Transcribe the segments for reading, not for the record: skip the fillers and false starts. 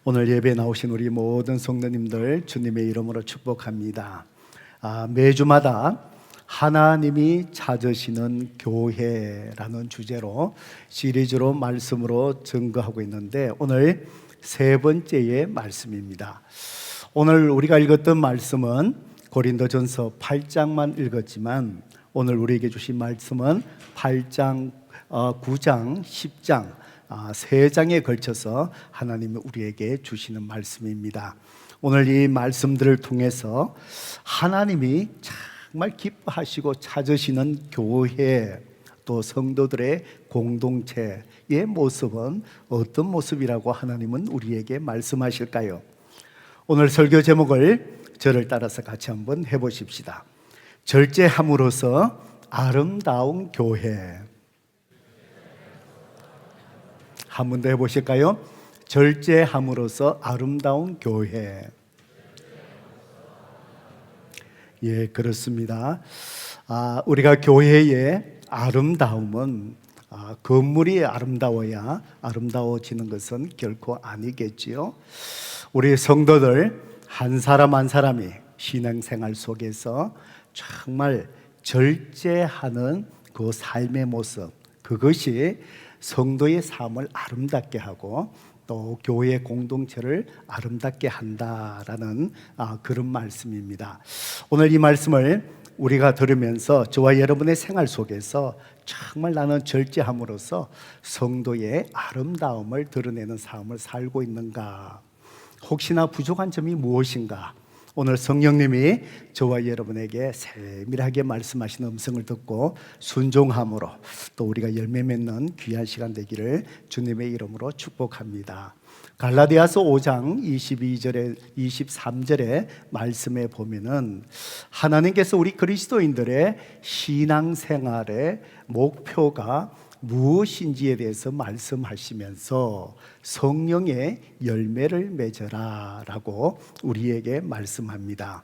오늘 예배에 나오신 우리 모든 성도님들 주님의 이름으로 축복합니다. 매주마다 하나님이 찾으시는 교회라는 주제로 시리즈로 말씀으로 증거하고 있는데 오늘 세 번째의 말씀입니다. 오늘 우리가 읽었던 말씀은 고린도전서 8장만 읽었지만 오늘 우리에게 주신 말씀은 8장, 9장, 10장 세 장에 걸쳐서 하나님이 우리에게 주시는 말씀입니다. 오늘 이 말씀들을 통해서 하나님이 정말 기뻐하시고 찾으시는 교회 또 성도들의 공동체의 모습은 어떤 모습이라고 하나님은 우리에게 말씀하실까요? 오늘 설교 제목을 저를 따라서 같이 한번 해보십시다. 절제함으로써 아름다운 교회. 한 번 더 해보실까요? 절제함으로써 아름다운 교회. 예, 그렇습니다. 우리가 교회의 아름다움은 건물이 아름다워야 아름다워지는 것은 결코 아니겠지요. 우리 성도들 한 사람 한 사람이 신앙생활 속에서 정말 절제하는 그 삶의 모습, 그것이 성도의 삶을 아름답게 하고 또 교회 공동체를 아름답게 한다라는 그런 말씀입니다. 오늘 이 말씀을 우리가 들으면서 저와 여러분의 생활 속에서 정말 나는 절제함으로써 성도의 아름다움을 드러내는 삶을 살고 있는가, 혹시나 부족한 점이 무엇인가, 오늘 성령님이 저와 여러분에게 세밀하게 말씀하시는 음성을 듣고 순종함으로 또 우리가 열매 맺는 귀한 시간 되기를 주님의 이름으로 축복합니다. 갈라디아서 5장 22절에 23절의 말씀에 보면은 하나님께서 우리 그리스도인들의 신앙생활의 목표가 무엇인지에 대해서 말씀하시면서 성령의 열매를 맺어라 라고 우리에게 말씀합니다.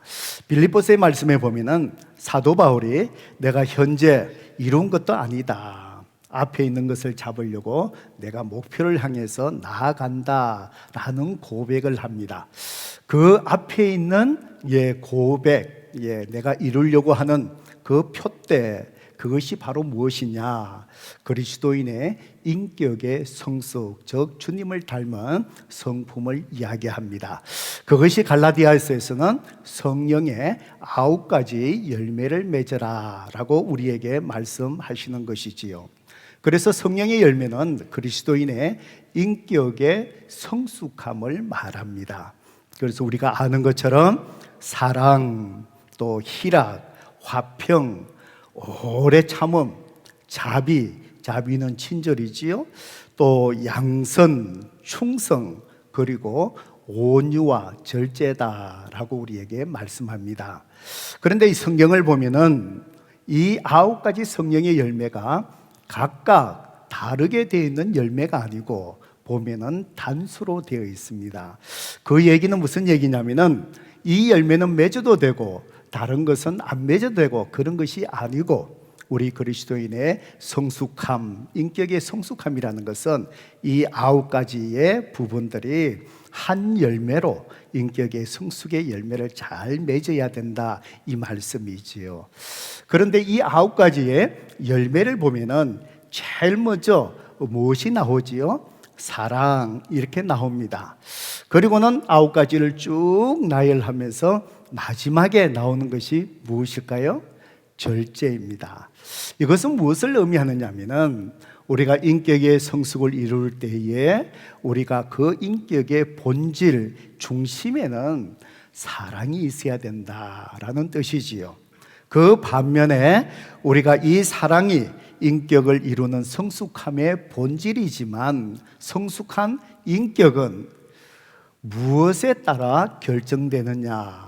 빌립보서의 말씀에 보면은 사도 바울이 내가 현재 이룬 것도 아니다, 앞에 있는 것을 잡으려고 내가 목표를 향해서 나아간다 라는 고백을 합니다. 그 앞에 있는 고백, 내가 이루려고 하는 그 표대, 그것이 바로 무엇이냐? 그리스도인의 인격의 성숙, 즉 주님을 닮은 성품을 이야기합니다. 그것이 갈라디아서에서는 성령의 9가지 열매를 맺어라 라고 우리에게 말씀하시는 것이지요. 그래서 성령의 열매는 그리스도인의 인격의 성숙함을 말합니다. 그래서 우리가 아는 것처럼 사랑, 또 희락, 화평, 오래 참음, 자비는 친절이지요. 또 양선, 충성, 그리고 온유와 절제다라고 우리에게 말씀합니다. 그런데 이 성경을 보면은 이 9가지 성령의 열매가 각각 다르게 되어 있는 열매가 아니고 보면은 단수로 되어 있습니다. 그 얘기는 무슨 얘기냐면은 이 열매는 맺어도 되고 다른 것은 안 맺어도 되고 그런 것이 아니고, 우리 그리스도인의 성숙함, 인격의 성숙함이라는 것은 이 9가지의 부분들이 한 열매로 인격의 성숙의 열매를 잘 맺어야 된다, 이 말씀이지요. 그런데 이 9가지의 열매를 보면은 제일 먼저 무엇이 나오지요? 사랑, 이렇게 나옵니다. 그리고는 9가지를 쭉 나열하면서 마지막에 나오는 것이 무엇일까요? 절제입니다. 이것은 무엇을 의미하느냐 하면은 우리가 인격의 성숙을 이룰 때에 우리가 그 인격의 본질 중심에는 사랑이 있어야 된다라는 뜻이지요. 그 반면에 우리가 이 사랑이 인격을 이루는 성숙함의 본질이지만 성숙한 인격은 무엇에 따라 결정되느냐?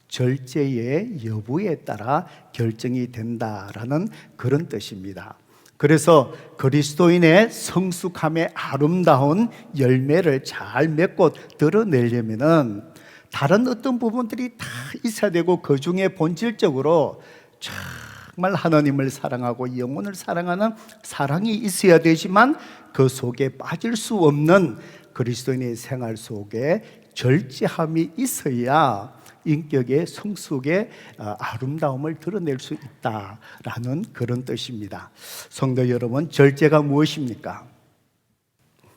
절제의 여부에 따라 결정이 된다라는 그런 뜻입니다. 그래서 그리스도인의 성숙함의 아름다운 열매를 잘 맺고 드러내려면은 다른 어떤 부분들이 다 있어야 되고, 그 중에 본질적으로 정말 하나님을 사랑하고 영혼을 사랑하는 사랑이 있어야 되지만 그 속에 빠질 수 없는 그리스도인의 생활 속에 절제함이 있어야 인격의 성숙의 아름다움을 드러낼 수 있다라는 그런 뜻입니다. 성도 여러분, 절제가 무엇입니까?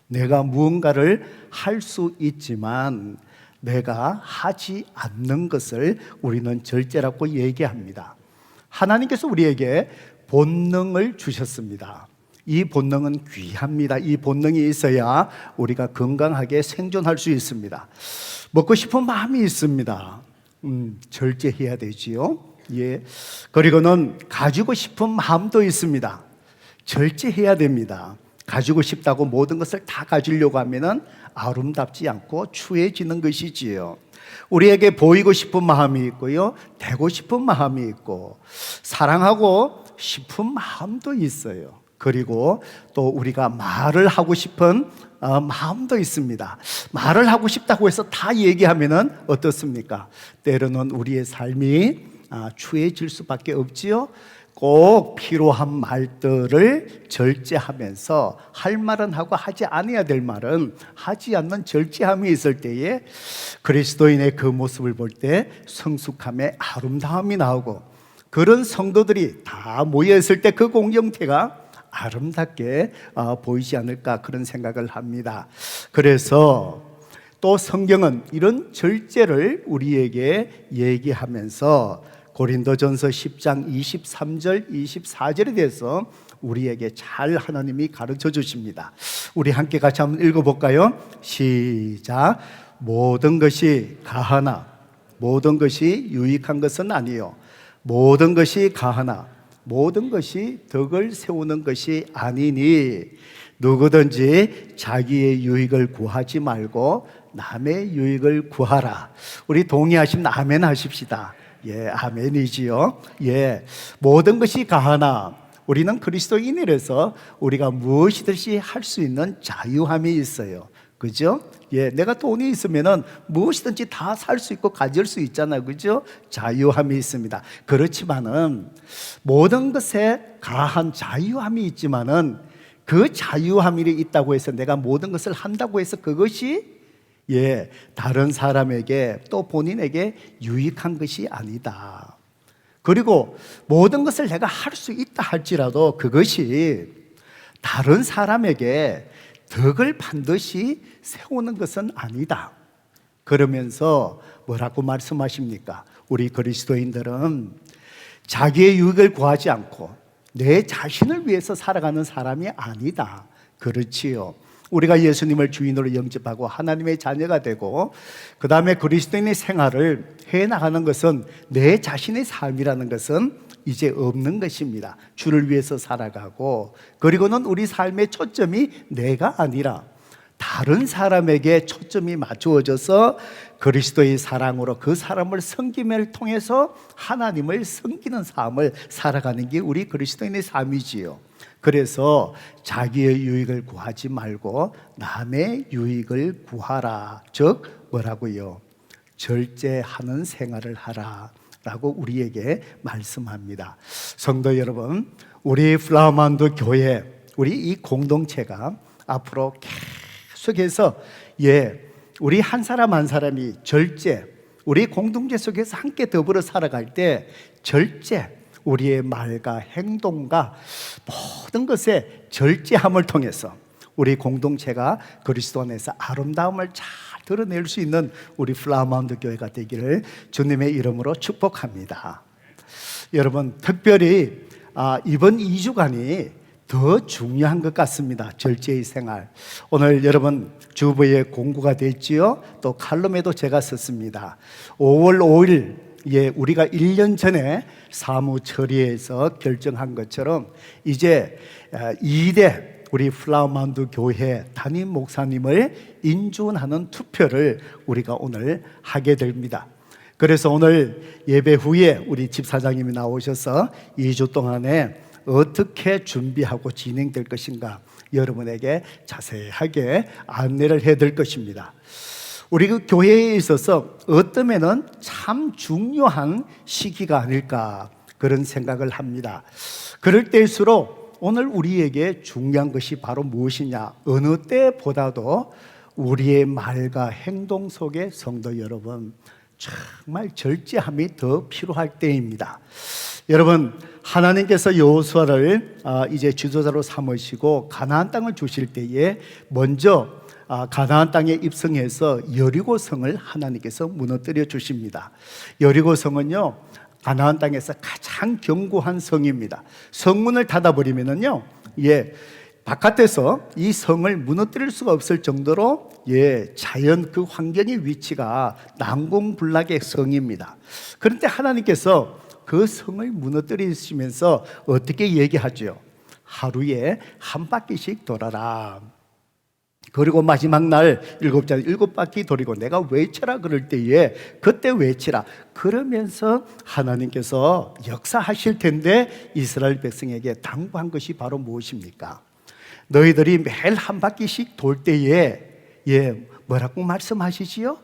내가 무언가를 할 수 있지만 내가 하지 않는 것을 우리는 절제라고 얘기합니다. 하나님께서 우리에게 본능을 주셨습니다. 이 본능은 귀합니다. 이 본능이 있어야 우리가 건강하게 생존할 수 있습니다. 먹고 싶은 마음이 있습니다. 절제해야 되지요. 예. 그리고는 가지고 싶은 마음도 있습니다. 절제해야 됩니다. 가지고 싶다고 모든 것을 다 가지려고 하면은 아름답지 않고 추해지는 것이지요. 우리에게 보이고 싶은 마음이 있고요, 되고 싶은 마음이 있고, 사랑하고 싶은 마음도 있어요. 그리고 또 우리가 말을 하고 싶은 마음도 있습니다. 말을 하고 싶다고 해서 다 얘기하면은 어떻습니까? 때로는 우리의 삶이 추해질 수밖에 없지요. 꼭 필요한 말들을 절제하면서 할 말은 하고 하지 않아야 될 말은 하지 않는 절제함이 있을 때에 그리스도인의 그 모습을 볼 때 성숙함의 아름다움이 나오고, 그런 성도들이 다 모여있을 때 그 공동체가 아름답게 보이지 않을까, 그런 생각을 합니다. 그래서 또 성경은 이런 절제를 우리에게 얘기하면서 고린도전서 10장 23절 24절에 대해서 우리에게 잘 하나님이 가르쳐 주십니다. 우리 함께 같이 한번 읽어볼까요? 시작. 모든 것이 가하나 모든 것이 유익한 것은 아니요, 모든 것이 가하나 모든 것이 덕을 세우는 것이 아니니 누구든지 자기의 유익을 구하지 말고 남의 유익을 구하라. 우리 동의하시면 아멘 하십시다. 예, 아멘이지요. 예, 모든 것이 가하나 우리는 그리스도인이라서 우리가 무엇이든지 할 수 있는 자유함이 있어요. 그죠? 예, 내가 돈이 있으면은 무엇이든지 다 살 수 있고 가질 수 있잖아요. 그죠? 자유함이 있습니다. 그렇지만은 모든 것에 가한 자유함이 있지만은 그 자유함이 있다고 해서 내가 모든 것을 한다고 해서 그것이 다른 사람에게 또 본인에게 유익한 것이 아니다. 그리고 모든 것을 내가 할 수 있다 할지라도 그것이 다른 사람에게 덕을 반드시 세우는 것은 아니다. 그러면서 뭐라고 말씀하십니까? 우리 그리스도인들은 자기의 유익을 구하지 않고 내 자신을 위해서 살아가는 사람이 아니다. 그렇지요. 우리가 예수님을 주인으로 영접하고 하나님의 자녀가 되고 그 다음에 그리스도인의 생활을 해나가는 것은 내 자신의 삶이라는 것은 이제 없는 것입니다. 주를 위해서 살아가고, 그리고는 우리 삶의 초점이 내가 아니라 다른 사람에게 초점이 맞추어져서 그리스도의 사랑으로 그 사람을 섬김을 통해서 하나님을 섬기는 삶을 살아가는 게 우리 그리스도인의 삶이지요. 그래서 자기의 유익을 구하지 말고 남의 유익을 구하라. 즉 뭐라고요? 절제하는 생활을 하라 라고 우리에게 말씀합니다. 성도 여러분, 우리 플라만드 교회, 우리 이 공동체가 앞으로 계속해서 우리 한 사람 한 사람이 절제, 우리 공동체 속에서 함께 더불어 살아갈 때 절제, 우리의 말과 행동과 모든 것에 절제함을 통해서 우리 공동체가 그리스도 안에서 아름다움을 잘 드러낼 수 있는 우리 플라마운드 교회가 되기를 주님의 이름으로 축복합니다. 여러분, 특별히 이번 2주간이 더 중요한 것 같습니다. 절제의 생활. 오늘 여러분 주부의 공구가 됐지요. 또 칼럼에도 제가 썼습니다. 5월 5일 우리가 1년 전에 사무처리에서 결정한 것처럼 이제 2대 우리 플라우만드 교회 담임 목사님을 인준하는 투표를 우리가 오늘 하게 됩니다. 그래서 오늘 예배 후에 우리 집사장님이 나오셔서 2주 동안에 어떻게 준비하고 진행될 것인가 여러분에게 자세하게 안내를 해드릴 것입니다. 우리 그 교회에 있어서 어쩌면은 참 중요한 시기가 아닐까 그런 생각을 합니다. 그럴 때일수록 오늘 우리에게 중요한 것이 바로 무엇이냐? 어느 때보다도 우리의 말과 행동 속에 성도 여러분, 정말 절제함이 더 필요할 때입니다. 여러분, 하나님께서 여호수아를 이제 지도자로 삼으시고 가나안 땅을 주실 때에 먼저 가나안 땅에 입성해서 여리고성을 하나님께서 무너뜨려 주십니다. 여리고성은요, 가나안 땅에서 가장 견고한 성입니다. 성문을 닫아버리면은요, 바깥에서 이 성을 무너뜨릴 수가 없을 정도로 자연 그 환경의 위치가 난공불락의 성입니다. 그런데 하나님께서 그 성을 무너뜨리시면서 어떻게 얘기하죠? 하루에 한 바퀴씩 돌아라. 그리고 마지막 날 7장 7바퀴 돌리고 내가 외쳐라 그럴 때에 그때 외치라. 그러면서 하나님께서 역사하실 텐데 이스라엘 백성에게 당부한 것이 바로 무엇입니까? 너희들이 매일 한 바퀴씩 돌 때에 뭐라고 말씀하시지요?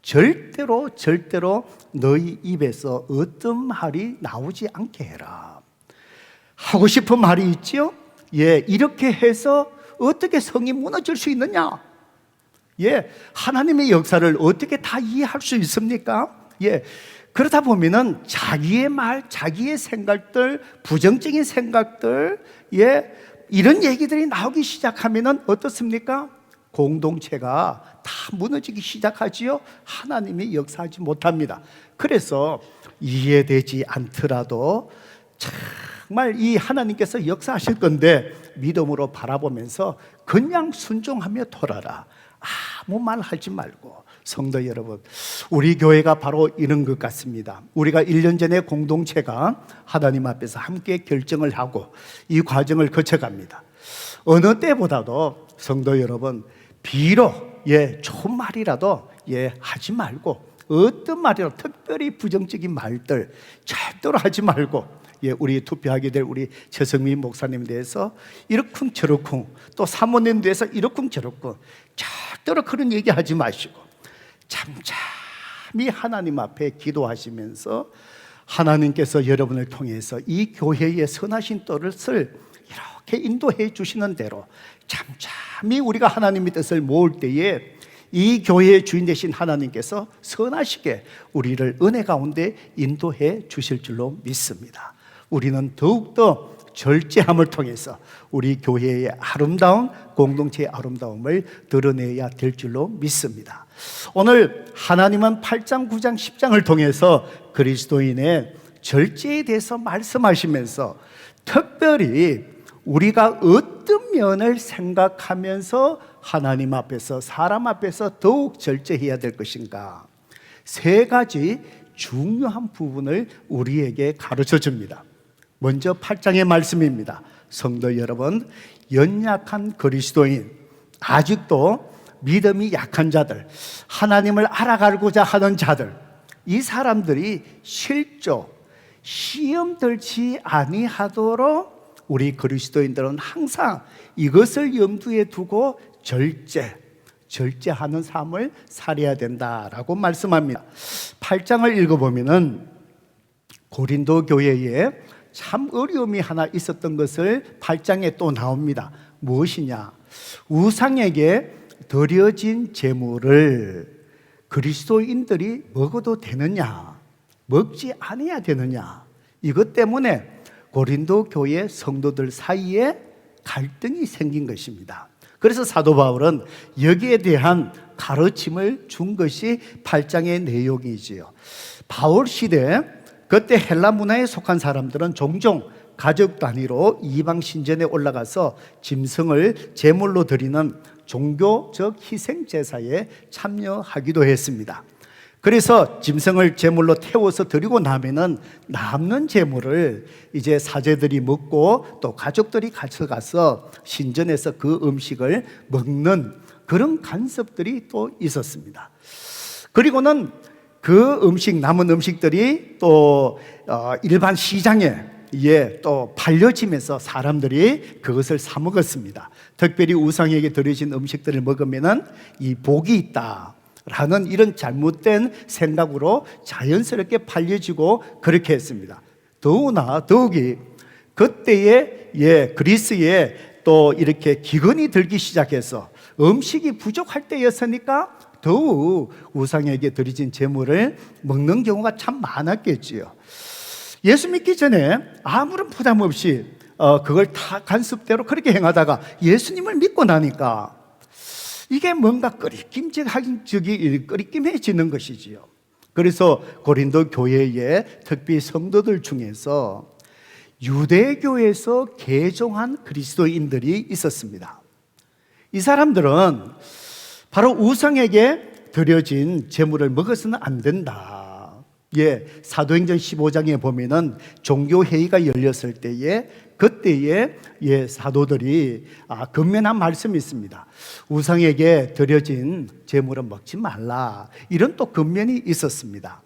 절대로 너희 입에서 어떤 말이 나오지 않게 해라. 하고 싶은 말이 있지요? 이렇게 해서 어떻게 성이 무너질 수 있느냐? 하나님의 역사를 어떻게 다 이해할 수 있습니까? 그러다 보면은 자기의 말, 자기의 생각들, 부정적인 생각들, 이런 얘기들이 나오기 시작하면은 어떻습니까? 공동체가 다 무너지기 시작하지요. 하나님이 역사하지 못합니다. 그래서 이해되지 않더라도 정말 이 하나님께서 역사하실 건데 믿음으로 바라보면서 그냥 순종하며 돌아라. 아무 말 하지 말고. 성도 여러분, 우리 교회가 바로 이런 것 같습니다. 우리가 1년 전에 공동체가 하나님 앞에서 함께 결정을 하고 이 과정을 거쳐갑니다. 어느 때보다도 성도 여러분, 비록 좋은 말이라도 하지 말고, 어떤 말이라도 특별히 부정적인 말들 절대로 하지 말고, 우리 투표하게 될 우리 최성민 목사님에 대해서 이러쿵 저러쿵, 또 사모님 대해서 이러쿵 저러쿵 절대로 그런 얘기 하지 마시고 잠잠히 하나님 앞에 기도하시면서 하나님께서 여러분을 통해서 이 교회의 선하신 뜻을 이렇게 인도해 주시는 대로 잠잠히 우리가 하나님의 뜻을 모을 때에 이 교회의 주인 되신 하나님께서 선하시게 우리를 은혜 가운데 인도해 주실 줄로 믿습니다. 우리는 더욱더 절제함을 통해서 우리 교회의 아름다운 공동체의 아름다움을 드러내야 될 줄로 믿습니다. 오늘 하나님은 8장, 9장, 10장을 통해서 그리스도인의 절제에 대해서 말씀하시면서 특별히 우리가 어떤 면을 생각하면서 하나님 앞에서, 사람 앞에서 더욱 절제해야 될 것인가, 3가지 중요한 부분을 우리에게 가르쳐 줍니다. 먼저 8장의 말씀입니다. 성도 여러분, 연약한 그리스도인, 아직도 믿음이 약한 자들, 하나님을 알아가고자 하는 자들, 이 사람들이 실족, 시험 들지 아니하도록 우리 그리스도인들은 항상 이것을 염두에 두고 절제하는 삶을 살아야 된다라고 말씀합니다. 8장을 읽어보면은 고린도 교회에 참 어려움이 하나 있었던 것을 8장에 또 나옵니다. 무엇이냐? 우상에게 드려진 제물을 그리스도인들이 먹어도 되느냐, 먹지 않아야 되느냐, 이것 때문에 고린도 교회 성도들 사이에 갈등이 생긴 것입니다. 그래서 사도 바울은 여기에 대한 가르침을 준 것이 8장의 내용이지요. 바울 시대, 그때 헬라 문화에 속한 사람들은 종종 가족 단위로 이방 신전에 올라가서 짐승을 제물로 드리는 종교적 희생 제사에 참여하기도 했습니다. 그래서 짐승을 제물로 태워서 드리고 나면은 남는 제물을 이제 사제들이 먹고 또 가족들이 가져가서 신전에서 그 음식을 먹는 그런 간섭들이 또 있었습니다. 그리고는 그 남은 음식들이 또 일반 시장에 또 팔려지면서 사람들이 그것을 사 먹었습니다. 특별히 우상에게 드려진 음식들을 먹으면은 이 복이 있다 라는 이런 잘못된 생각으로 자연스럽게 팔려지고 그렇게 했습니다. 더욱이 그때에 그리스에 또 이렇게 기근이 들기 시작해서 음식이 부족할 때였으니까 더욱 우상에게 드려진 제물을 먹는 경우가 참 많았겠지요. 예수 믿기 전에 아무런 부담 없이 그걸 다 간습대로 그렇게 행하다가 예수님을 믿고 나니까 이게 뭔가 끄리낌해지는 것이지요. 그래서 고린도 교회의 특히 성도들 중에서 유대교에서 개종한 그리스도인들이 있었습니다. 이 사람들은 바로 우상에게 드려진 제물을 먹어서는 안 된다. 사도행전 15장에 보면은 종교회의가 열렸을 때에 그때에 사도들이 권면한 말씀이 있습니다. 우상에게 드려진 제물은 먹지 말라. 이런 또 권면이 있었습니다.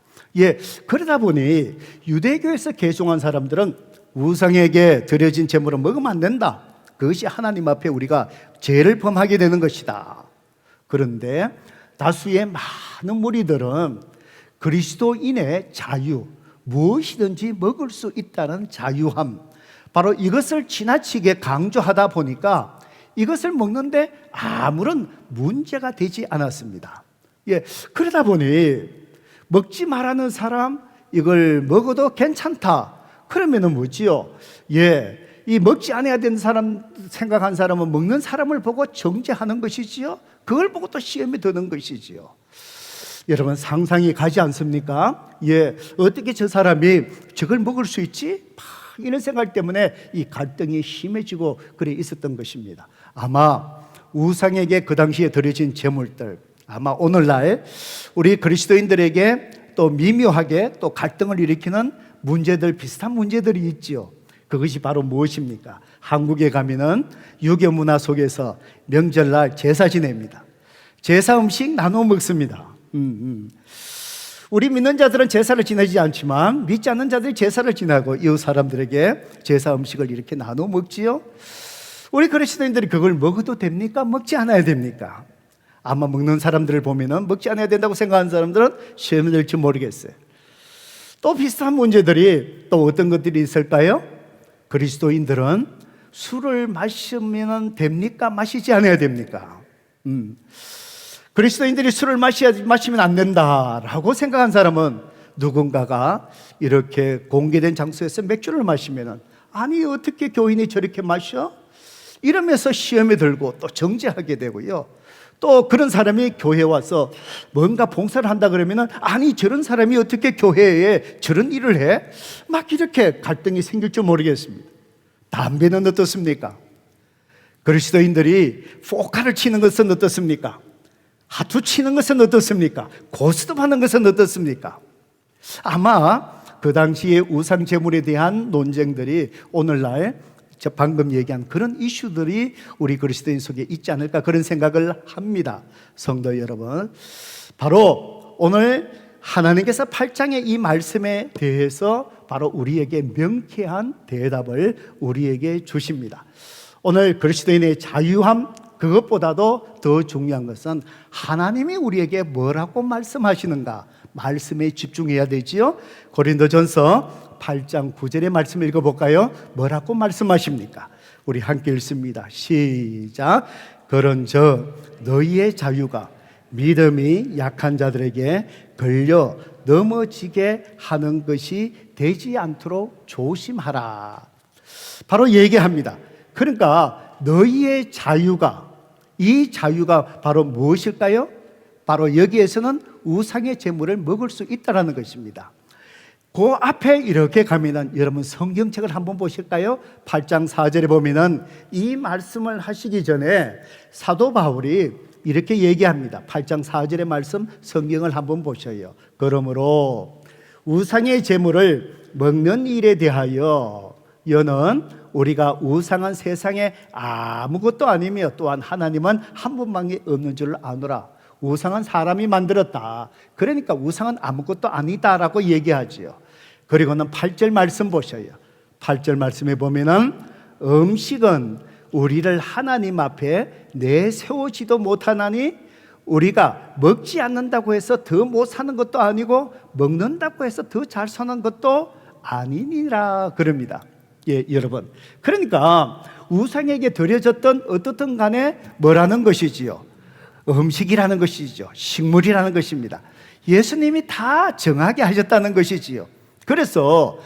그러다 보니 유대교에서 개종한 사람들은 우상에게 드려진 제물은 먹으면 안 된다. 그것이 하나님 앞에 우리가 죄를 범하게 되는 것이다. 그런데 다수의 많은 무리들은 그리스도인의 자유, 무엇이든지 먹을 수 있다는 자유함, 바로 이것을 지나치게 강조하다 보니까 이것을 먹는데 아무런 문제가 되지 않았습니다. 그러다 보니 먹지 말라는 사람, 이걸 먹어도 괜찮다. 그러면은 뭐지요? 이 먹지 않아야 되는 사람 생각한 사람은 먹는 사람을 보고 정죄하는 것이지요. 그걸 보고 또 시험에 드는 것이지요. 여러분 상상이 가지 않습니까? 어떻게 저 사람이 저걸 먹을 수 있지? 이런 생각 때문에 이 갈등이 심해지고 그래 있었던 것입니다. 아마 우상에게 그 당시에 드려진 제물들, 아마 오늘날 우리 그리스도인들에게 또 미묘하게 또 갈등을 일으키는 문제들, 비슷한 문제들이 있지요. 그것이 바로 무엇입니까? 한국에 가면은 유교 문화 속에서 명절날 제사 지냅니다. 제사 음식 나눠 먹습니다. 우리 믿는 자들은 제사를 지내지 않지만 믿지 않는 자들이 제사를 지내고 이웃 사람들에게 제사 음식을 이렇게 나눠 먹지요. 우리 그리스도인들이 그걸 먹어도 됩니까? 먹지 않아야 됩니까? 아마 먹는 사람들을 보면은 먹지 않아야 된다고 생각하는 사람들은 시험이 될지 모르겠어요. 또 비슷한 문제들이 또 어떤 것들이 있을까요? 그리스도인들은 술을 마시면 됩니까? 마시지 않아야 됩니까? 그리스도인들이 술을 마시면 안 된다라고 생각한 사람은 누군가가 이렇게 공개된 장소에서 맥주를 마시면 아니 어떻게 교인이 저렇게 마셔? 이러면서 시험에 들고 또 정죄하게 되고요. 또 그런 사람이 교회에 와서 뭔가 봉사를 한다 그러면 아니 저런 사람이 어떻게 교회에 저런 일을 해? 막 이렇게 갈등이 생길 줄 모르겠습니다. 담배는 어떻습니까? 그리스도인들이 포카를 치는 것은 어떻습니까? 하투 치는 것은 어떻습니까? 고스톱 하는 것은 어떻습니까? 아마 그 당시에 우상 제물에 대한 논쟁들이 오늘날 저 방금 얘기한 그런 이슈들이 우리 그리스도인 속에 있지 않을까 그런 생각을 합니다. 성도 여러분, 바로 오늘 하나님께서 8장의 이 말씀에 대해서 바로 우리에게 명쾌한 대답을 우리에게 주십니다. 오늘 그리스도인의 자유함, 그것보다도 더 중요한 것은 하나님이 우리에게 뭐라고 말씀하시는가, 말씀에 집중해야 되지요. 고린도전서 8장 9절의 말씀 읽어볼까요? 뭐라고 말씀하십니까? 우리 함께 읽습니다. 시작. 그런즉 너희의 자유가 믿음이 약한 자들에게 걸려 넘어지게 하는 것이 되지 않도록 조심하라. 바로 얘기합니다. 그러니까 너희의 자유가, 이 자유가 바로 무엇일까요? 바로 여기에서는 우상의 제물을 먹을 수 있다는 것입니다. 그 앞에 이렇게 가면은 여러분 성경책을 한번 보실까요? 8장 4절에 보면은 이 말씀을 하시기 전에 사도 바울이 이렇게 얘기합니다. 8장 4절의 말씀 성경을 한번 보셔요. 그러므로 우상의 제물을 먹는 일에 대하여 여는 우리가 우상한 세상에 아무것도 아니며 또한 하나님은 한 분밖에 없는 줄 아노라. 우상은 사람이 만들었다. 그러니까 우상은 아무것도 아니다라고 얘기하지요. 그리고는 8절 말씀 보셔요. 8절 말씀에 보면은 음식은 우리를 하나님 앞에 내세우지도 못하나니 우리가 먹지 않는다고 해서 더 못 사는 것도 아니고 먹는다고 해서 더 잘 사는 것도 아니니라 그럽니다. 여러분, 그러니까 우상에게 드려졌던 어떻든 간에 뭐라는 것이지요? 음식이라는 것이죠. 식물이라는 것입니다. 예수님이 다 정하게 하셨다는 것이지요. 그래서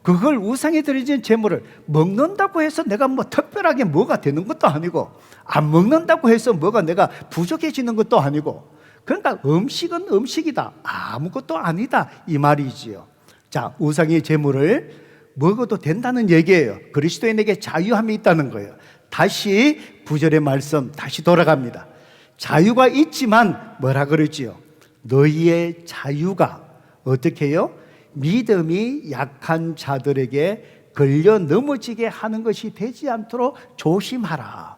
그걸 우상에 드려진 제물을 먹는다고 해서 내가 뭐 특별하게 뭐가 되는 것도 아니고, 안 먹는다고 해서 뭐가 내가 부족해지는 것도 아니고, 그러니까 음식은 음식이다, 아무것도 아니다, 이 말이지요. 자, 우상의 제물을 먹어도 된다는 얘기예요. 그리스도인에게 자유함이 있다는 거예요. 다시 9절의 말씀 다시 돌아갑니다. 자유가 있지만 뭐라 그러지요? 너희의 자유가 어떻게 해요? 믿음이 약한 자들에게 걸려 넘어지게 하는 것이 되지 않도록 조심하라.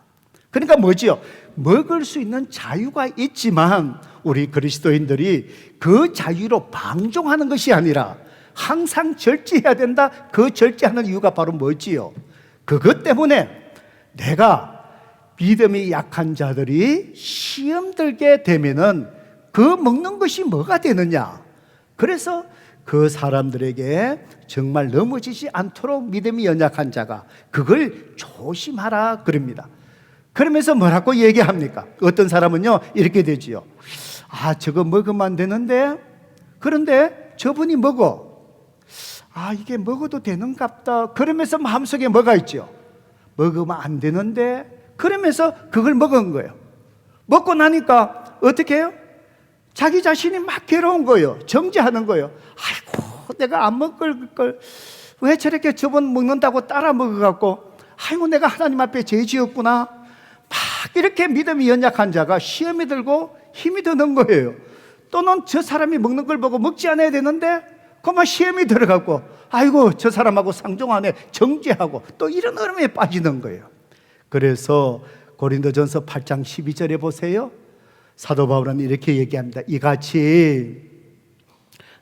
그러니까 뭐지요? 먹을 수 있는 자유가 있지만 우리 그리스도인들이 그 자유로 방종하는 것이 아니라 항상 절제해야 된다. 그 절제하는 이유가 바로 뭐지요? 그것 때문에 내가 믿음이 약한 자들이 시험 들게 되면은 그 먹는 것이 뭐가 되느냐? 그래서 그 사람들에게 정말 넘어지지 않도록 믿음이 연약한 자가 그걸 조심하라 그럽니다. 그러면서 뭐라고 얘기합니까? 어떤 사람은요 이렇게 되지요. 아, 저거 먹으면 안 되는데, 그런데 저분이 먹어. 아, 이게 먹어도 되는갑다. 그러면서 마음속에 뭐가 있죠? 먹으면 안 되는데, 그러면서 그걸 먹은 거예요. 먹고 나니까 어떻게 해요? 자기 자신이 막 괴로운 거예요. 정죄하는 거예요. 아이고, 내가 안 먹을 걸 왜 저렇게 저번 먹는다고 따라 먹어갖고, 아이고, 내가 하나님 앞에 죄 지었구나. 막 이렇게 믿음이 연약한 자가 시험이 들고 힘이 드는 거예요. 또는 저 사람이 먹는 걸 보고 먹지 않아야 되는데 그만 시험이 들어가고, 아이고, 저 사람하고 상종하네, 정죄하고, 또 이런 흐름에 빠지는 거예요. 그래서 고린도전서 8장 12절에 보세요. 사도 바울은 이렇게 얘기합니다. 이같이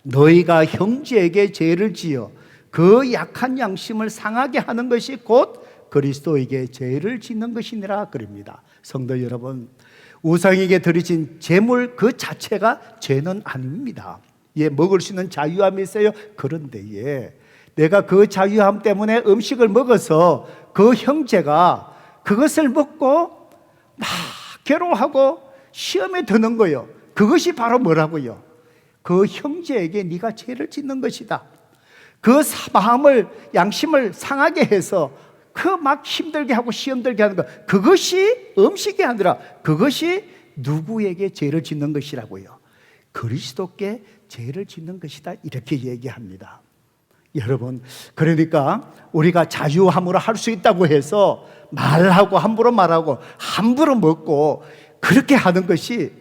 너희가 형제에게 죄를 지어 그 약한 양심을 상하게 하는 것이 곧 그리스도에게 죄를 짓는 것이니라 그럽니다. 성도 여러분, 우상에게 드려진 제물 그 자체가 죄는 아닙니다. 예, 먹을 수 있는 자유함이 있어요. 그런데 내가 그 자유함 때문에 음식을 먹어서 그 형제가 그것을 먹고 막 괴로워하고 시험에 드는 거예요. 그것이 바로 뭐라고요? 그 형제에게 네가 죄를 짓는 것이다. 그 마음을, 양심을 상하게 해서 그 막 힘들게 하고 시험 들게 하는 것, 그것이 음식이 아니라 그것이 누구에게 죄를 짓는 것이라고요? 그리스도께 죄를 짓는 것이다, 이렇게 얘기합니다. 여러분, 그러니까 우리가 자유함으로 할 수 있다고 해서 말하고 함부로 말하고 함부로 먹고 그렇게 하는 것이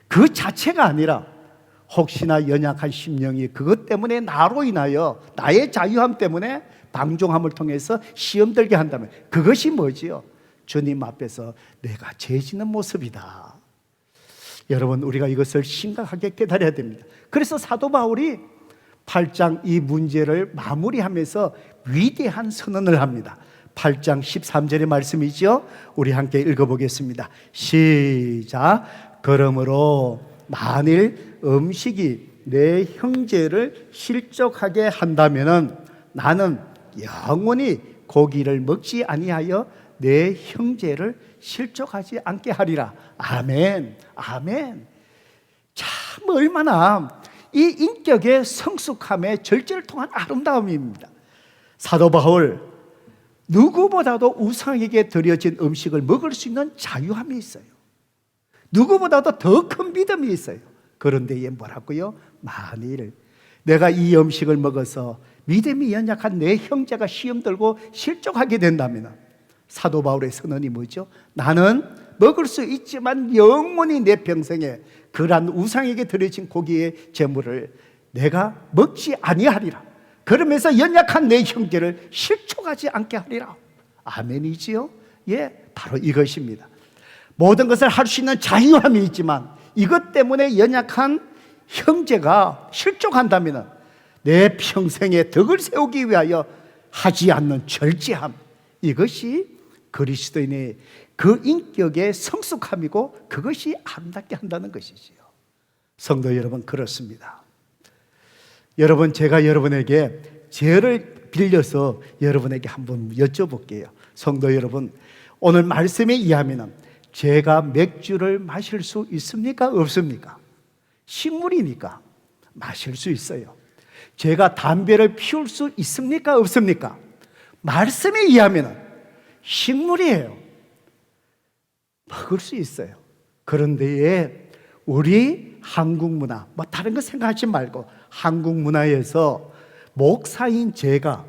그 자체가 아니라, 혹시나 연약한 심령이 그것 때문에 나로 인하여 나의 자유함 때문에 방종함을 통해서 시험 들게 한다면 그것이 뭐지요? 주님 앞에서 내가 죄 짓는 모습이다. 여러분, 우리가 이것을 심각하게 깨달아야 됩니다. 그래서 사도 바울이 8장 이 문제를 마무리하면서 위대한 선언을 합니다. 8장 13절의 말씀이죠. 우리 함께 읽어보겠습니다. 시작. 그러므로 만일 음식이 내 형제를 실족하게 한다면은 나는 영원히 고기를 먹지 아니하여 내 형제를 실족하지 않게 하리라. 아멘. 아멘. 참 얼마나 이 인격의 성숙함의 절제를 통한 아름다움입니다. 사도 바울, 누구보다도 우상에게 드려진 음식을 먹을 수 있는 자유함이 있어요. 누구보다도 더 큰 믿음이 있어요. 그런데 얘 뭐라고요? 만일 내가 이 음식을 먹어서 믿음이 연약한 내 형제가 시험 들고 실족하게 된다면, 사도 바울의 선언이 뭐죠? 나는 먹을 수 있지만 영원히 내 평생에 그러한 우상에게 드려진 고기의 제물을 내가 먹지 아니하리라. 그러면서 연약한 내 형제를 실족하지 않게 하리라. 아멘이지요? 예, 바로 이것입니다. 모든 것을 할 수 있는 자유함이 있지만 이것 때문에 연약한 형제가 실족한다면 내 평생에 덕을 세우기 위하여 하지 않는 절제함, 이것이 그리스도인의 그 인격의 성숙함이고 그것이 아름답게 한다는 것이지요. 성도 여러분, 그렇습니다. 여러분, 제가 여러분에게 죄를 빌려서 여러분에게 한번 여쭤볼게요. 성도 여러분, 오늘 말씀에 의하면 제가 맥주를 마실 수 있습니까? 없습니까? 식물이니까 마실 수 있어요. 제가 담배를 피울 수 있습니까? 없습니까? 말씀에 의하면 식물이에요. 먹을 수 있어요. 그런데 우리 한국 문화, 뭐 다른 거 생각하지 말고 한국 문화에서 목사인 제가,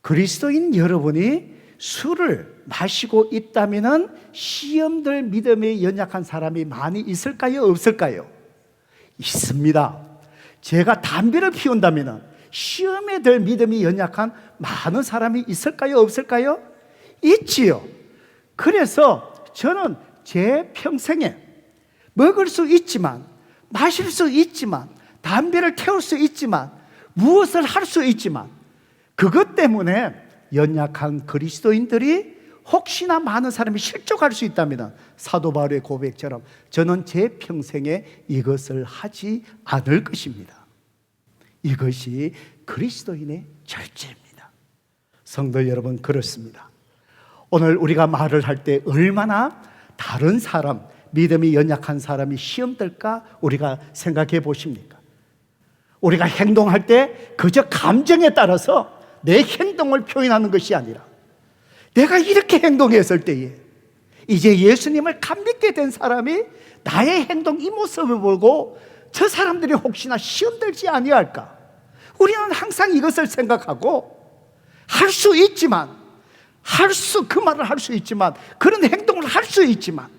그리스도인 여러분이 술을 마시고 있다면 시험들 믿음에 연약한 사람이 많이 있을까요? 없을까요? 있습니다. 제가 담배를 피운다면 시험에 들 믿음이 연약한 많은 사람이 있을까요? 없을까요? 있지요. 그래서 저는 제 평생에 먹을 수 있지만, 마실 수 있지만, 담배를 태울 수 있지만, 무엇을 할 수 있지만, 그것 때문에 연약한 그리스도인들이 혹시나 많은 사람이 실족할 수 있다면 사도 바울의 고백처럼 저는 제 평생에 이것을 하지 않을 것입니다. 이것이 그리스도인의 절제입니다. 성도 여러분, 그렇습니다. 오늘 우리가 말을 할 때 얼마나 다른 사람, 믿음이 연약한 사람이 시험될까 우리가 생각해 보십니까? 우리가 행동할 때 그저 감정에 따라서 내 행동을 표현하는 것이 아니라 내가 이렇게 행동했을 때에 이제 예수님을 감믿게 된 사람이 나의 행동, 이 모습을 보고 저 사람들이 혹시나 시험들지 아니할까? 우리는 항상 이것을 생각하고 할 수 있지만, 그 말을 할 수 있지만, 그런 행동을 할 수 있지만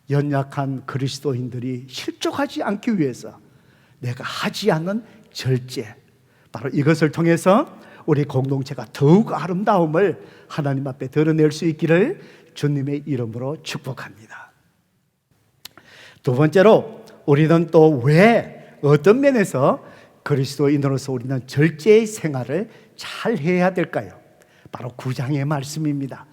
연약한 그리스도인들이 실족하지 않기 위해서 내가 하지 않는 절제, 바로 이것을 통해서 우리 공동체가 더욱 아름다움을 하나님 앞에 드러낼 수 있기를 주님의 이름으로 축복합니다. 두 번째로, 우리는 또 왜, 어떤 면에서 그리스도인으로서 우리는 절제의 생활을 잘 해야 될까요? 바로 9장의 말씀입니다.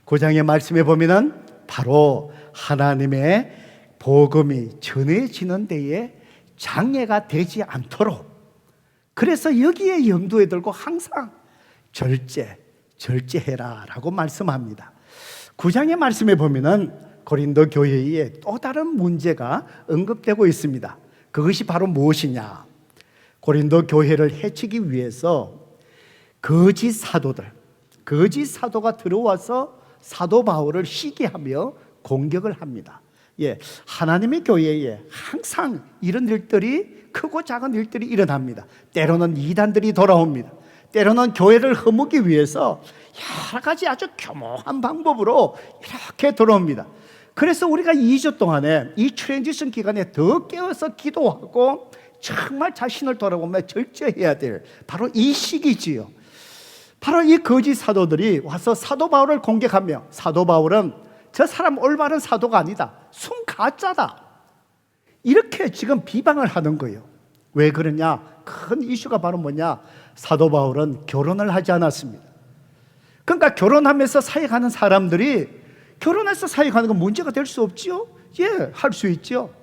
9장의 말씀에 보면은 바로 하나님의 복음이 전해지는 데에 장애가 되지 않도록, 그래서 여기에 염두에 두고 항상 절제해라 라고 말씀합니다. 9장의 말씀에 보면은 고린도 교회에 또 다른 문제가 언급되고 있습니다. 그것이 바로 무엇이냐? 고린도 교회를 해치기 위해서 거짓 사도가 들어와서 사도 바울을 시기하며 공격을 합니다. 하나님의 교회에 항상 이런 일들이, 크고 작은 일들이 일어납니다. 때로는 이단들이 돌아옵니다. 때로는 교회를 허무기 위해서 여러 가지 아주 교묘한 방법으로 이렇게 들어옵니다. 그래서 우리가 2주 동안에 이 트랜지션 기간에 더 깨어서 기도하고 정말 자신을 돌아보며 절제해야 될 바로 이 시기지요. 바로 이 거짓 사도들이 와서 사도 바울을 공격하며, 사도 바울은 저 사람 올바른 사도가 아니다, 순 가짜다, 이렇게 지금 비방을 하는 거예요. 왜 그러냐? 큰 이슈가 바로 뭐냐? 사도 바울은 결혼을 하지 않았습니다. 그러니까 결혼하면서 사역하는 사람들이, 결혼해서 사역하는 건 문제가 될 수 없지요? 할 수 있죠.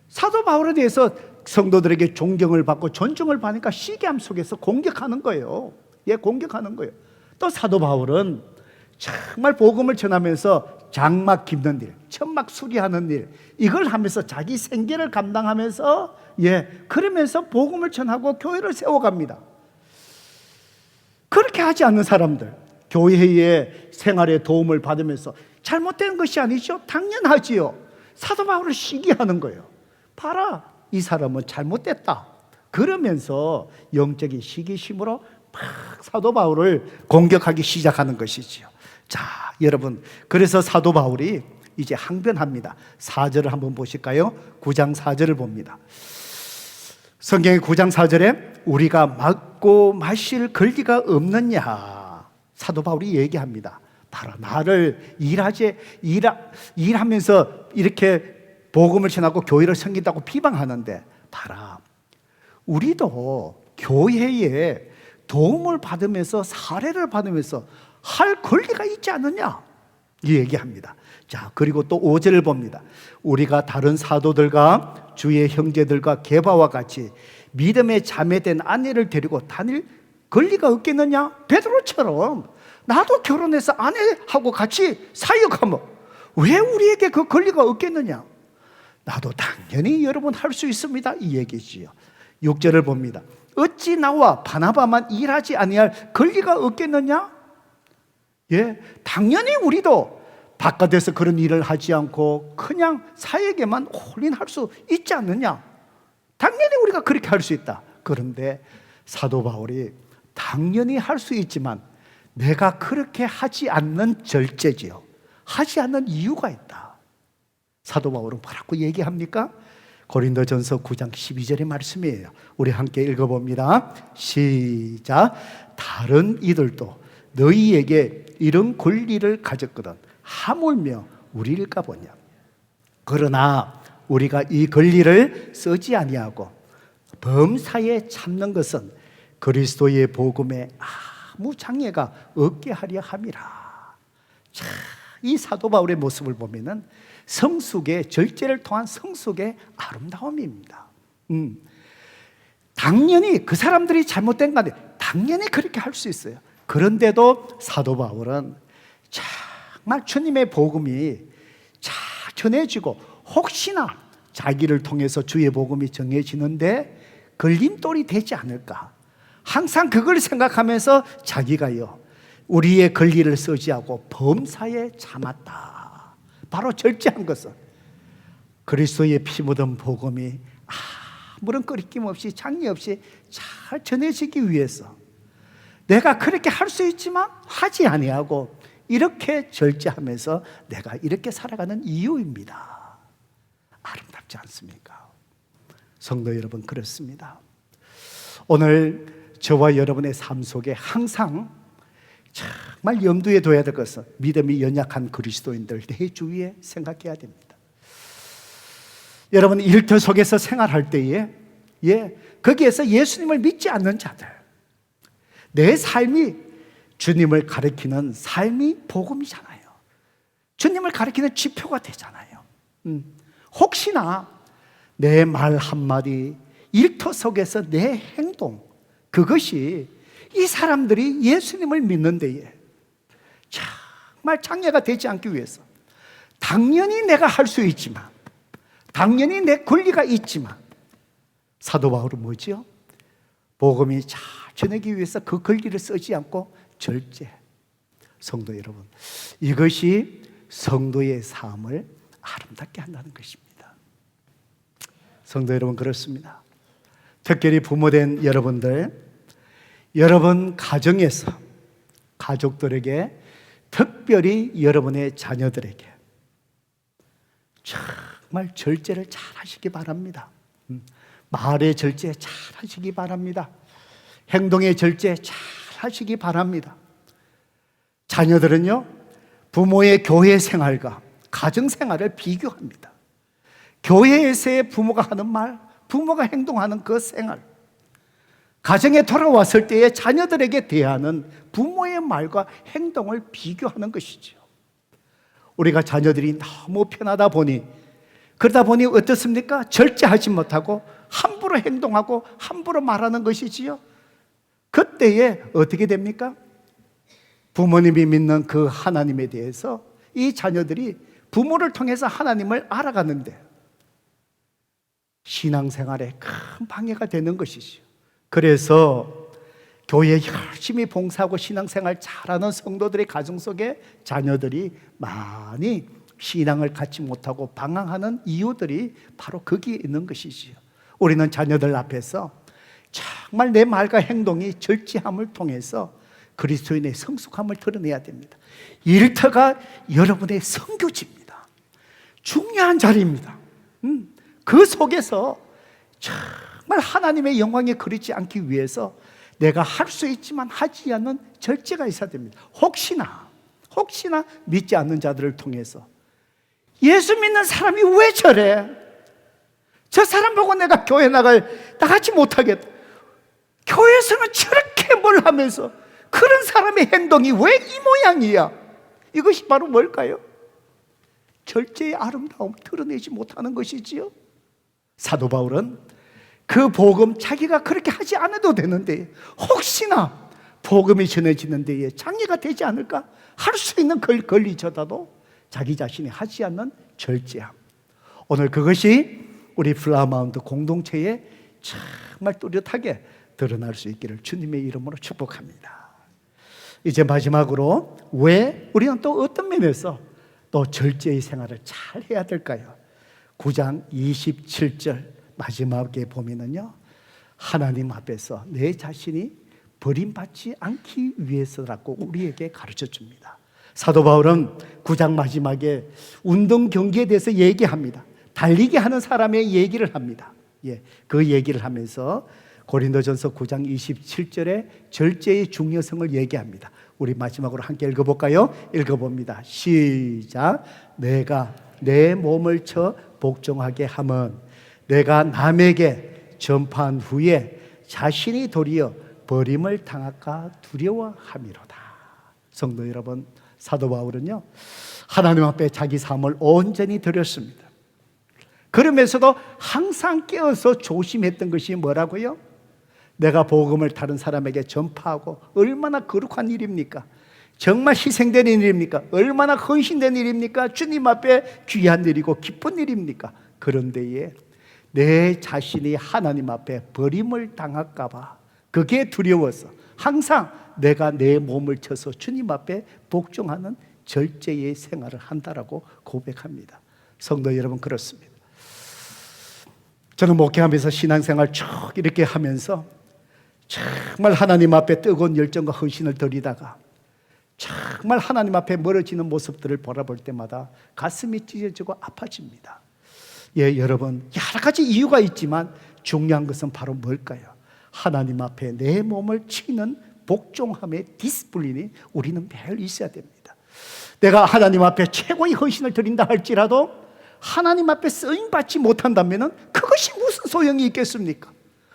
사도 바울에 대해서 성도들에게 존경을 받고 존중을 받으니까 시기함 속에서 공격하는 거예요. 공격하는 거예요. 또 사도 바울은 정말 복음을 전하면서 장막 깁는 일, 천막 수리하는 일, 이걸 하면서 자기 생계를 감당하면서 그러면서 복음을 전하고 교회를 세워갑니다. 그렇게 하지 않는 사람들, 교회의 생활에 도움을 받으면서 잘못된 것이 아니죠? 당연하지요. 사도 바울을 시기하는 거예요. 봐라, 이 사람은 잘못됐다, 그러면서 영적인 시기심으로 막 사도 바울을 공격하기 시작하는 것이지요. 자, 여러분, 그래서 사도 바울이 이제 항변합니다. 4절을 한번 보실까요? 9장 4절을 봅니다. 성경의 9장 4절에 우리가 먹고 마실 권리가 없느냐, 사도 바울이 얘기합니다. 바로 나를 일하면서 이렇게 복음을 전하고 교회를 섬긴다고 비방하는데, 봐라, 우리도 교회에 도움을 받으면서, 사례를 받으면서 할 권리가 있지 않느냐, 이 얘기합니다. 자, 그리고 또 5절을 봅니다. 우리가 다른 사도들과 주의 형제들과 게바와 같이 믿음에 자매된 아내를 데리고 다닐 권리가 없겠느냐? 베드로처럼 나도 결혼해서 아내하고 같이 사역하면 왜 우리에게 그 권리가 없겠느냐? 나도 당연히 여러분 할 수 있습니다, 이 얘기지요. 6절을 봅니다. 어찌 나와 바나바만 일하지 아니할 권리가 없겠느냐? 예, 당연히 우리도 바깥에서 그런 일을 하지 않고 그냥 사역에만 올인할 수 있지 않느냐? 당연히 우리가 그렇게 할 수 있다. 그런데 사도 바울이 당연히 할 수 있지만 내가 그렇게 하지 않는 절제지요. 하지 않는 이유가 있다. 사도 바울은 뭐라고 얘기합니까? 고린도전서 9장 12절의 말씀이에요. 우리 함께 읽어봅니다. 시작. 다른 이들도 너희에게 이런 권리를 가졌거든 하물며 우리일까 보냐. 그러나 우리가 이 권리를 쓰지 아니하고 범사에 참는 것은 그리스도의 복음에 아무 장애가 없게 하려 함이라. 자, 이 사도 바울의 모습을 보면은 성숙의 절제를 통한 성숙의 아름다움입니다. 당연히 그 사람들이 잘못된 간에 당연히 그렇게 할 수 있어요. 그런데도 사도 바울은 정말 주님의 복음이 잘 전해지고 혹시나 자기를 통해서 주의 복음이 정해지는데 걸림돌이 되지 않을까, 항상 그걸 생각하면서 자기가요 우리의 권리를 쓰지하고 범사에 참았다. 바로 절제한 것은 그리스도의 피 묻은 복음이 아무런 끄리낌 없이 장애 없이 잘 전해지기 위해서 내가 그렇게 할 수 있지만 하지 아니하고 이렇게 절제하면서 내가 이렇게 살아가는 이유입니다. 아름답지 않습니까? 성도 여러분, 그렇습니다. 오늘 저와 여러분의 삶 속에 항상 정말 염두에 둬야 될 것은 믿음이 연약한 그리스도인들 내 주위에 생각해야 됩니다. 여러분 일터 속에서 생활할 때에 거기에서 예수님을 믿지 않는 자들, 내 삶이 주님을 가리키는 삶이 복음이잖아요. 주님을 가리키는 지표가 되잖아요. 혹시나 내 말 한마디, 일터 속에서 내 행동, 그것이 이 사람들이 예수님을 믿는 데에 정말 장애가 되지 않기 위해서 당연히 내가 할 수 있지만, 당연히 내 권리가 있지만, 사도 바울은 뭐죠? 복음이 잘 전하기 위해서 그 권리를 쓰지 않고 절제. 성도 여러분, 이것이 성도의 삶을 아름답게 한다는 것입니다. 성도 여러분, 그렇습니다. 특별히 부모된 여러분들, 여러분 가정에서 가족들에게, 특별히 여러분의 자녀들에게 정말 절제를 잘 하시기 바랍니다. 말의 절제 잘 하시기 바랍니다. 행동의 절제 잘 하시기 바랍니다. 자녀들은요, 부모의 교회 생활과 가정 생활을 비교합니다. 교회에서의 부모가 하는 말, 부모가 행동하는 그 생활, 가정에 돌아왔을 때에 자녀들에게 대하는 부모의 말과 행동을 비교하는 것이죠. 우리가 자녀들이 너무 편하다 보니, 그러다 보니 어떻습니까? 절제하지 못하고 함부로 행동하고 함부로 말하는 것이지요. 그때에 어떻게 됩니까? 부모님이 믿는 그 하나님에 대해서 이 자녀들이 부모를 통해서 하나님을 알아가는데 신앙생활에 큰 방해가 되는 것이죠. 그래서 교회에 열심히 봉사하고 신앙생활 잘하는 성도들의 가정 속에 자녀들이 많이 신앙을 갖지 못하고 방황하는 이유들이 바로 거기에 있는 것이지요. 우리는 자녀들 앞에서 정말 내 말과 행동이 절제함을 통해서 그리스도인의 성숙함을 드러내야 됩니다. 일터가 여러분의 선교지입니다. 중요한 자리입니다. 그 속에서 정말 하나님의 영광에 그리지 않기 위해서 내가 할 수 있지만 하지 않는 절제가 있어야 됩니다. 혹시나 믿지 않는 자들을 통해서 예수 믿는 사람이 왜 저래? 저 사람 보고 내가 교회 나가지 못하겠다. 교회에서는 저렇게 뭘 하면서 그런 사람의 행동이 왜 이 모양이야? 이것이 바로 뭘까요? 절제의 아름다움 드러내지 못하는 것이지요. 사도 바울은 그 복음 자기가 그렇게 하지 않아도 되는데 혹시나 복음이 전해지는 데에 장애가 되지 않을까? 할 수 있는 걸 걸리쳐다도 자기 자신이 하지 않는 절제함. 오늘 그것이 우리 플라마운드 공동체에 정말 뚜렷하게 드러날 수 있기를 주님의 이름으로 축복합니다. 이제 마지막으로 왜 우리는 또 어떤 면에서 또 절제의 생활을 잘 해야 될까요? 9장 27절 마지막에 보면은요, 하나님 앞에서 내 자신이 버림받지 않기 위해서라고 우리에게 가르쳐 줍니다. 사도 바울은 9장 마지막에 운동 경기에 대해서 얘기합니다. 달리기 하는 사람의 얘기를 합니다. 그 얘기를 하면서 고린도전서 9장 27절에 절제의 중요성을 얘기합니다. 우리 마지막으로 함께 읽어볼까요? 읽어봅니다. 시작. 내가 내 몸을 쳐 복종하게 함은 내가 남에게 전파한 후에 자신이 도리어 버림을 당할까 두려워함이로다. 성도 여러분, 사도 바울은요, 하나님 앞에 자기 삶을 온전히 드렸습니다. 그러면서도 항상 깨어서 조심했던 것이 뭐라고요? 내가 복음을 다른 사람에게 전파하고 얼마나 거룩한 일입니까? 정말 희생되는 일입니까? 얼마나 헌신된 일입니까? 주님 앞에 귀한 일이고 기쁜 일입니까? 그런데에 내 자신이 하나님 앞에 버림을 당할까 봐 그게 두려워서 항상 내가 내 몸을 쳐서 주님 앞에 복종하는 절제의 생활을 한다라고 고백합니다. 성도 여러분, 그렇습니다. 저는 목회하면서 신앙생활 쭉 이렇게 하면서 정말 하나님 앞에 뜨거운 열정과 헌신을 드리다가 정말 하나님 앞에 멀어지는 모습들을 바라볼 때마다 가슴이 찢어지고 아파집니다. 여러분, 여러 가지 이유가 있지만 중요한 것은 바로 뭘까요? 하나님 앞에 내 몸을 치는 복종함의 디스플린이 우리는 매일 있어야 됩니다. 내가 하나님 앞에 최고의 헌신을 드린다 할지라도 하나님 앞에 쓰임받지 못한다면 그것이 무슨 소용이 있겠습니까?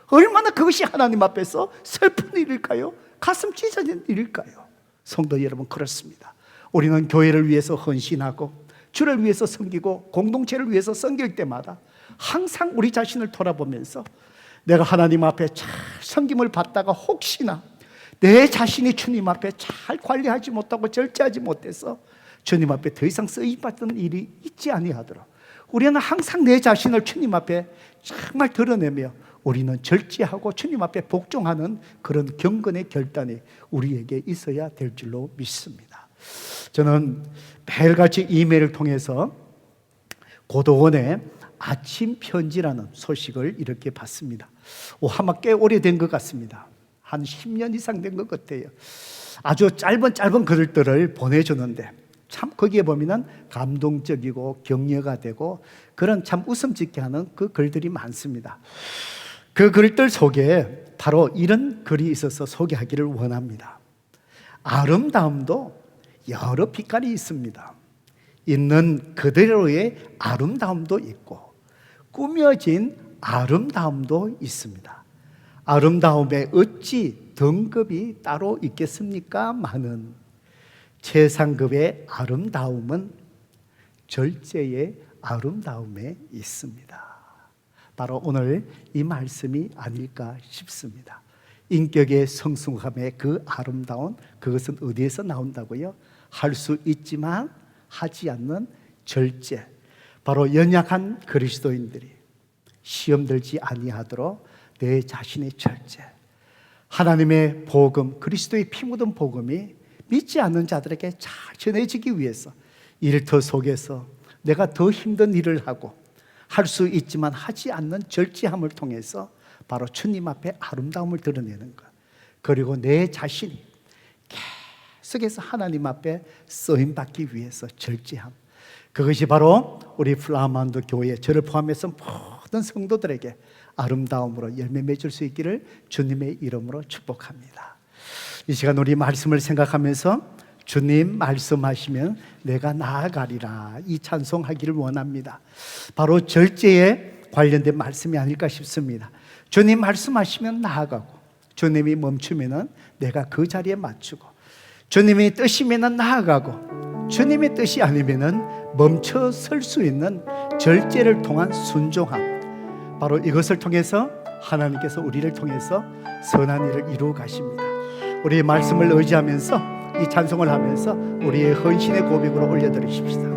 얼마나 그것이 하나님 앞에서 슬픈 일일까요? 가슴 찢어진 일일까요? 성도 여러분, 그렇습니다. 우리는 교회를 위해서 헌신하고 주를 위해서 섬기고 공동체를 위해서 섬길 때마다 항상 우리 자신을 돌아보면서 내가 하나님 앞에 잘 섬김을 받다가 혹시나 내 자신이 주님 앞에 잘 관리하지 못하고 절제하지 못해서 주님 앞에 더 이상 쓰임받는 일이 있지 아니하도록 우리는 항상 내 자신을 주님 앞에 정말 드러내며 우리는 절제하고 주님 앞에 복종하는 그런 경건의 결단이 우리에게 있어야 될 줄로 믿습니다. 저는 매일같이 이메일을 통해서 고도원의 아침 편지라는 소식을 이렇게 받습니다. 아마 꽤 오래된 것 같습니다. 한 10년 이상 된 것 같아요. 아주 짧은 글들을 보내주는데 참 거기에 보면 감동적이고 격려가 되고 그런 참 웃음 짓게 하는 그 글들이 많습니다. 그 글들 속에 바로 이런 글이 있어서 소개하기를 원합니다. 아름다움도 여러 빛깔이 있습니다. 있는 그대로의 아름다움도 있고 꾸며진 아름다움도 있습니다. 아름다움에 어찌 등급이 따로 있겠습니까? 많은 최상급의 아름다움은 절제의 아름다움에 있습니다. 바로 오늘 이 말씀이 아닐까 싶습니다. 인격의 성숙함의 그 아름다운 그것은 어디에서 나온다고요? 할 수 있지만 하지 않는 절제. 바로 연약한 그리스도인들이 시험 들지 아니하도록 내 자신의 절제. 하나님의 복음, 그리스도의 피 묻은 복음이 믿지 않는 자들에게 잘 전해지기 위해서 일터 속에서 내가 더 힘든 일을 하고 할 수 있지만 하지 않는 절제함을 통해서 바로 주님 앞에 아름다움을 드러내는 것. 그리고 내 자신이 계속해서 하나님 앞에 쓰임받기 위해서 절제함. 그것이 바로 우리 플라만드 교회 저를 포함해서 모든 성도들에게 아름다움으로 열매 맺을 수 있기를 주님의 이름으로 축복합니다. 이 시간 우리 말씀을 생각하면서 주님 말씀하시면 내가 나아가리라 이 찬송하기를 원합니다. 바로 절제에 관련된 말씀이 아닐까 싶습니다. 주님 말씀하시면 나아가고 주님이 멈추면 내가 그 자리에 맞추고 주님이 뜻이면 나아가고 주님의 뜻이 아니면 멈춰 설 수 있는 절제를 통한 순종함. 바로 이것을 통해서 하나님께서 우리를 통해서 선한 일을 이루어 가십니다. 우리의 말씀을 의지하면서 이 찬송을 하면서 우리의 헌신의 고백으로 올려드리십시다.